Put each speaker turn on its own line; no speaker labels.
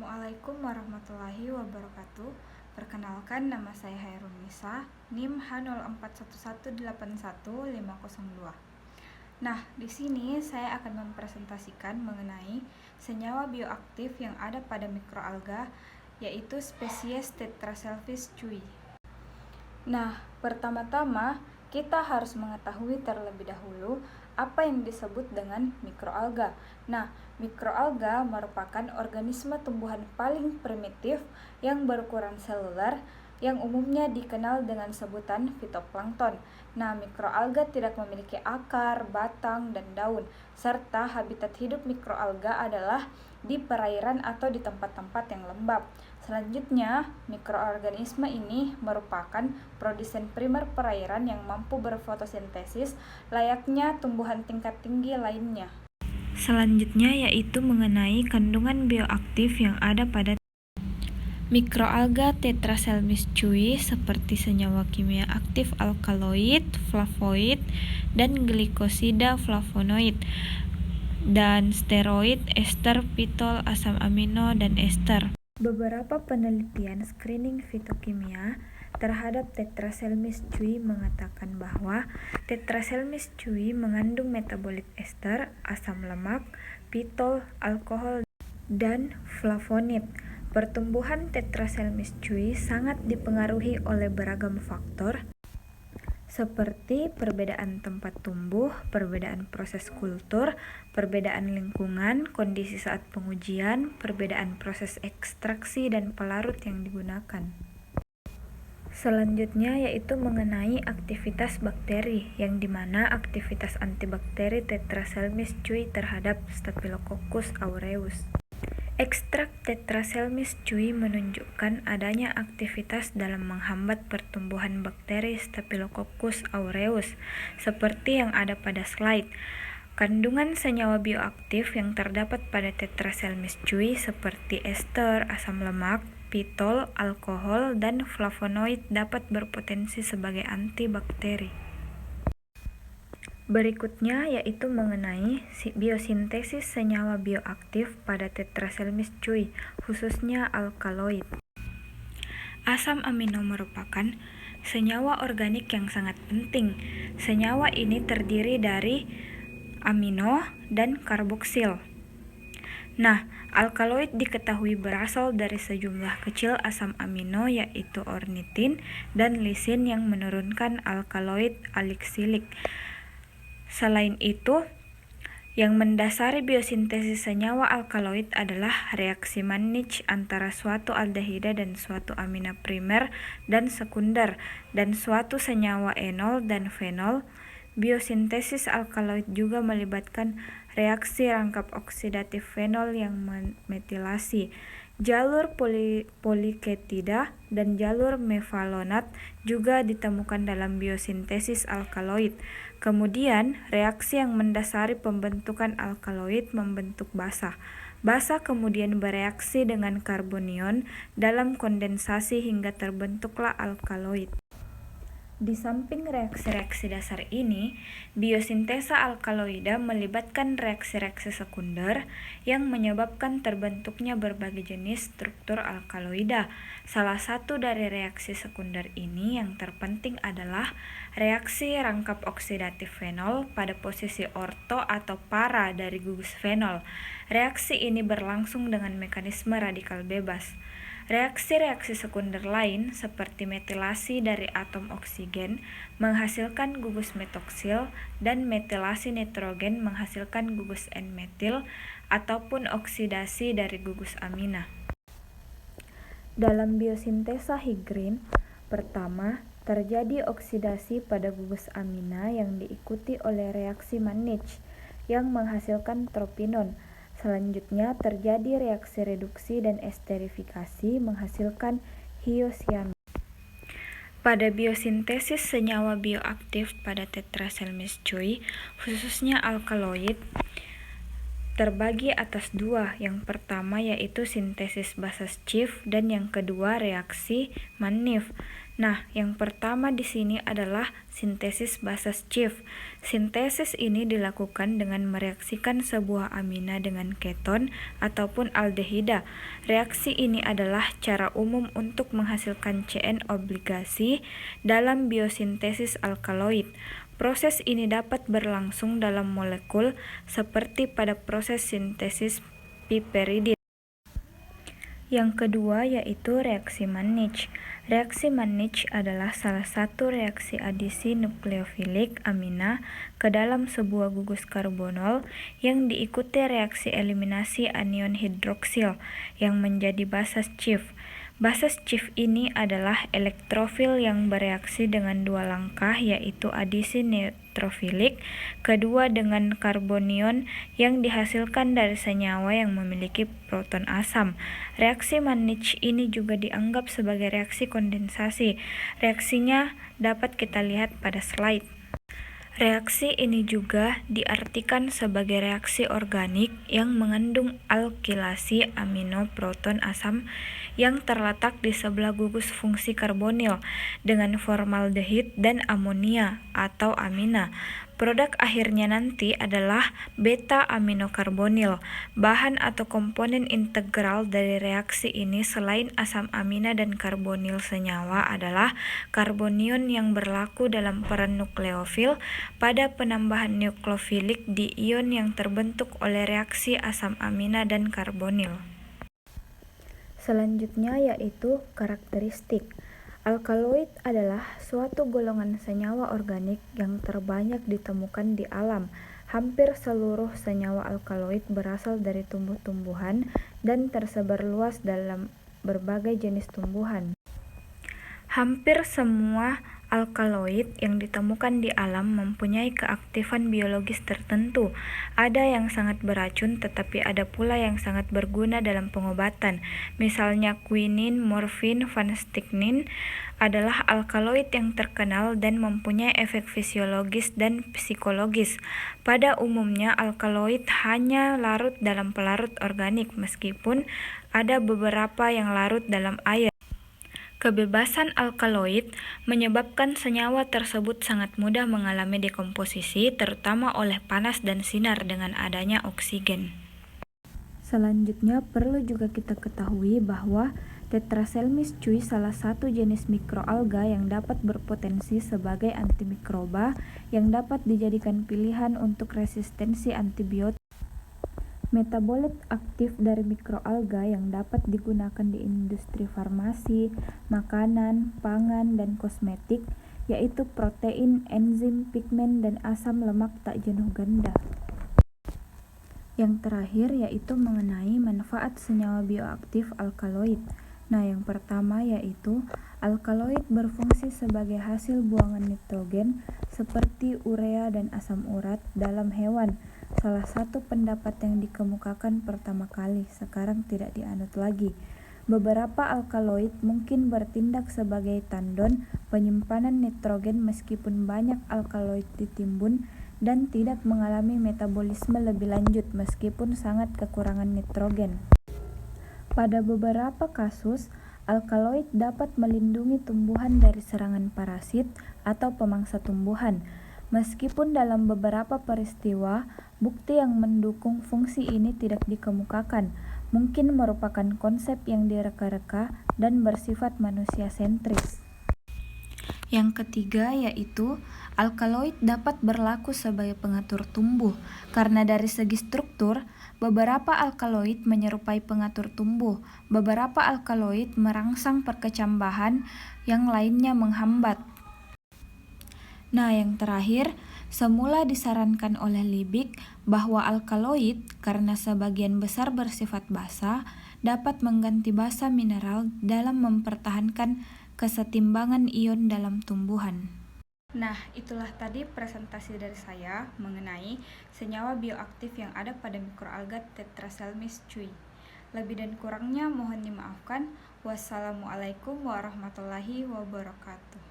Assalamualaikum warahmatullahi wabarakatuh. Perkenalkan, nama saya Hairun Nisa, NIM H041181502. Nah, di sini saya akan mempresentasikan mengenai senyawa bioaktif yang ada pada mikroalga, yaitu spesies Tetraselphis chui. Nah, pertama-tama kita harus mengetahui terlebih dahulu apa yang disebut dengan mikroalga. Nah, mikroalga merupakan organisme tumbuhan paling primitif yang berukuran seluler yang umumnya dikenal dengan sebutan fitoplankton. Nah, mikroalga tidak memiliki akar, batang, dan daun, serta habitat hidup mikroalga adalah di perairan atau di tempat-tempat yang lembab. Selanjutnya, mikroorganisme ini merupakan produsen primer perairan yang mampu berfotosintesis layaknya tumbuhan tingkat tinggi lainnya. Selanjutnya yaitu mengenai kandungan bioaktif yang ada pada mikroalga Tetraselphis chui seperti senyawa kimia aktif alkaloid, flavonoid, dan glikosida flavonoid, dan steroid, ester, pitol, asam amino, dan ester. Beberapa penelitian screening fitokimia terhadap Tetraselphis chui mengatakan bahwa Tetraselphis chui mengandung metabolit ester, asam lemak, pitol, alkohol, dan flavonid. Pertumbuhan Tetraselphis chui sangat dipengaruhi oleh beragam faktor seperti perbedaan tempat tumbuh, perbedaan proses kultur, perbedaan lingkungan, kondisi saat pengujian, perbedaan proses ekstraksi dan pelarut yang digunakan. Selanjutnya yaitu mengenai aktivitas bakteri, yang dimana aktivitas antibakteri Tetraselphis chui terhadap Staphylococcus aureus. Ekstrak Tetraselphis chui menunjukkan adanya aktivitas dalam menghambat pertumbuhan bakteri Staphylococcus aureus, seperti yang ada pada slide. Kandungan senyawa bioaktif yang terdapat pada Tetraselphis chui seperti ester, asam lemak, pitol, alkohol, dan flavonoid dapat berpotensi sebagai antibakteri. Berikutnya yaitu mengenai biosintesis senyawa bioaktif pada Tetraselphis chui, khususnya alkaloid. Asam amino merupakan senyawa organik yang sangat penting. Senyawa ini terdiri dari amino dan karboksil. Nah, alkaloid diketahui berasal dari sejumlah kecil asam amino yaitu ornitin dan lisin yang menurunkan alkaloid aliksilik. Selain itu, yang mendasari biosintesis senyawa alkaloid adalah reaksi Mannich antara suatu aldehida dan suatu amina primer dan sekunder dan suatu senyawa enol dan fenol. Biosintesis alkaloid juga melibatkan reaksi rangkap oksidatif fenol yang metilasi. Jalur poliketida dan jalur mevalonat juga ditemukan dalam biosintesis alkaloid. Kemudian, reaksi yang mendasari pembentukan alkaloid membentuk basa. Basa kemudian bereaksi dengan karbonion dalam kondensasi hingga terbentuklah alkaloid. Di samping reaksi-reaksi dasar ini, biosintesa alkaloida melibatkan reaksi-reaksi sekunder yang menyebabkan terbentuknya berbagai jenis struktur alkaloida. Salah satu dari reaksi sekunder ini yang terpenting adalah reaksi rangkap oksidatif fenol pada posisi orto atau para dari gugus fenol. Reaksi ini berlangsung dengan mekanisme radikal bebas. Reaksi-reaksi sekunder lain seperti metilasi dari atom oksigen menghasilkan gugus metoksil dan metilasi nitrogen menghasilkan gugus N-metil ataupun oksidasi dari gugus amina. Dalam biosintesa higrin, pertama terjadi oksidasi pada gugus amina yang diikuti oleh reaksi Mannich yang menghasilkan tropinon. Selanjutnya terjadi reaksi reduksi dan esterifikasi menghasilkan hiosciamida. Pada biosintesis senyawa bioaktif pada Tetraselphis chui, khususnya alkaloid, terbagi atas dua. Yang pertama yaitu sintesis basa Schiff dan yang kedua reaksi Mannich. Nah, yang pertama di sini adalah sintesis basa Schiff. Sintesis ini dilakukan dengan mereaksikan sebuah amina dengan keton ataupun aldehida. Reaksi ini adalah cara umum untuk menghasilkan CN obligasi dalam biosintesis alkaloid. Proses ini dapat berlangsung dalam molekul seperti pada proses sintesis piperidin. Yang kedua yaitu reaksi Mannich. Reaksi Mannich adalah salah satu reaksi adisi nukleofilik amina ke dalam sebuah gugus karbonol yang diikuti reaksi eliminasi anion hidroksil yang menjadi basa Schiff. Basa Schiff ini adalah elektrofil yang bereaksi dengan dua langkah yaitu adisi neutrofilik kedua dengan karbonion yang dihasilkan dari senyawa yang memiliki proton asam. Reaksi Mannich ini juga dianggap sebagai reaksi kondensasi. Reaksinya dapat kita lihat pada slide. Reaksi ini juga diartikan sebagai reaksi organik yang mengandung alkilasi amino proton asam yang terletak di sebelah gugus fungsi karbonil dengan formaldehid dan amonia atau amina. Produk akhirnya nanti adalah beta-aminokarbonil. Bahan atau komponen integral dari reaksi ini selain asam amina dan karbonil senyawa adalah karbonion yang berlaku dalam peran nukleofil pada penambahan nukleofilik di ion yang terbentuk oleh reaksi asam amina dan karbonil. Selanjutnya yaitu karakteristik. Alkaloid adalah suatu golongan senyawa organik yang terbanyak ditemukan di alam. Hampir seluruh senyawa alkaloid berasal dari tumbuh-tumbuhan dan tersebar luas dalam berbagai jenis tumbuhan. Hampir semua alkaloid yang ditemukan di alam mempunyai keaktifan biologis tertentu. Ada yang sangat beracun, tetapi ada pula yang sangat berguna dalam pengobatan. Misalnya quinin, morfin, vancomycin adalah alkaloid yang terkenal dan mempunyai efek fisiologis dan psikologis. Pada umumnya, alkaloid hanya larut dalam pelarut organik, meskipun ada beberapa yang larut dalam air. Kebebasan alkaloid menyebabkan senyawa tersebut sangat mudah mengalami dekomposisi, terutama oleh panas dan sinar dengan adanya oksigen. Selanjutnya perlu juga kita ketahui bahwa Tetraselmis cui salah satu jenis mikroalga yang dapat berpotensi sebagai antimikroba yang dapat dijadikan pilihan untuk resistensi antibiotik. Metabolit aktif dari mikroalga yang dapat digunakan di industri farmasi, makanan, pangan, dan kosmetik, yaitu protein, enzim, pigmen, dan asam lemak tak jenuh ganda. Yang terakhir yaitu mengenai manfaat senyawa bioaktif alkaloid. Nah, yang pertama yaitu alkaloid berfungsi sebagai hasil buangan nitrogen seperti urea dan asam urat dalam hewan. Salah satu pendapat yang dikemukakan pertama kali, sekarang tidak dianut lagi. Beberapa alkaloid mungkin bertindak sebagai tandon penyimpanan nitrogen meskipun banyak alkaloid ditimbun dan tidak mengalami metabolisme lebih lanjut meskipun sangat kekurangan nitrogen. Pada beberapa kasus, alkaloid dapat melindungi tumbuhan dari serangan parasit atau pemangsa tumbuhan. Meskipun dalam beberapa peristiwa, bukti yang mendukung fungsi ini tidak dikemukakan, mungkin merupakan konsep yang direka-reka dan bersifat manusia sentris. Yang ketiga yaitu alkaloid dapat berlaku sebagai pengatur tumbuh. Karena dari segi struktur, beberapa alkaloid menyerupai pengatur tumbuh. Beberapa alkaloid merangsang perkecambahan, yang lainnya menghambat. Nah, yang terakhir, semula disarankan oleh Liebig bahwa alkaloid, karena sebagian besar bersifat basa, dapat mengganti basa mineral dalam mempertahankan kesetimbangan ion dalam tumbuhan. Nah, itulah tadi presentasi dari saya mengenai senyawa bioaktif yang ada pada mikroalga Tetraselmis cui. Lebih dan kurangnya mohon dimaafkan. Wassalamualaikum warahmatullahi wabarakatuh.